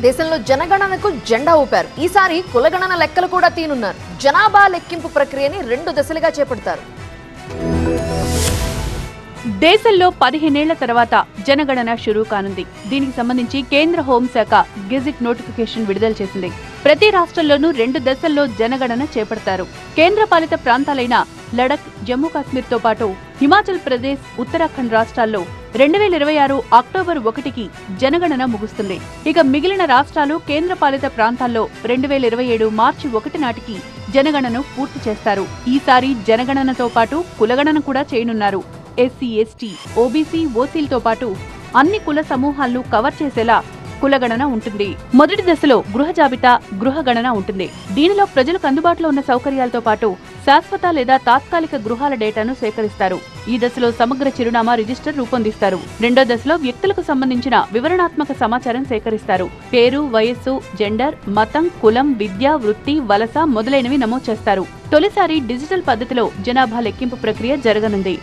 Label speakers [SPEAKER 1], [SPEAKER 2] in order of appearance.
[SPEAKER 1] దేశంలో జనగణనకు జెండా ఊపారు. ఈసారి కులగణన లెక్కలు కూడా తీనున్నారు. జనాభా లెక్కింపు ప్రక్రియని 2 దశలుగా చేపడతారు.
[SPEAKER 2] దేశంలో 15 ఏళ్ల తర్వాత జనగణన షురూ కానుంది. దీనికి సంబంధించి కేంద్ర హోంశాఖ గెజిట్ నోటిఫికేషన్ విడుదల చేసింది. ప్రతి రాష్ట్రంలోనూ 2 దశల్లో జనగణన చేపడతారు. కేంద్రపాలిత ప్రాంతాలైన లడక్, జమ్మూ కాశ్మీర్తో పాటు హిమాచల్ ప్రదేశ్, ఉత్తరాఖండ్ రాష్ట్రాల్లో 2026 అక్టోబర్ 1కి జనగణన ముగుస్తుంది. ఇక మిగిలిన రాష్ట్రాలు, కేంద్రపాలిత ప్రాంతాల్లో 2027 మార్చి 1 నాటికి జనగణను పూర్తి చేస్తారు. ఈసారి జనగణనతో పాటు కులగణన కూడా చేయనున్నారు. ఎస్సీ, ఎస్టీ, ఓబీసీ, ఓసీలతో పాటు అన్ని కుల సమూహాలను కవర్ చేసేలా కులగణన ఉంటుంది. మొదటి దశలో గృహ జాబితా, గృహ గణన ఉంటుంది. దీనిలో ప్రజలకు అందుబాటులో ఉన్న సౌకర్యాలతో పాటు శాశ్వత లేదా తాత్కాలిక గృహాల డేటాను సేకరిస్తారు. ఈ దశలో సమగ్ర చిరునామా రిజిస్టర్ రూపొందిస్తారు. రెండో దశలో వ్యక్తులకు సంబంధించిన వివరణాత్మక సమాచారం సేకరిస్తారు. పేరు, వయస్సు, జెండర్, మతం, కులం, విద్య, వృత్తి, వలస మొదలైనవి నమోదు చేస్తారు. తొలిసారి డిజిటల్ పద్ధతిలో జనాభా లెక్కింపు ప్రక్రియ జరగనుంది.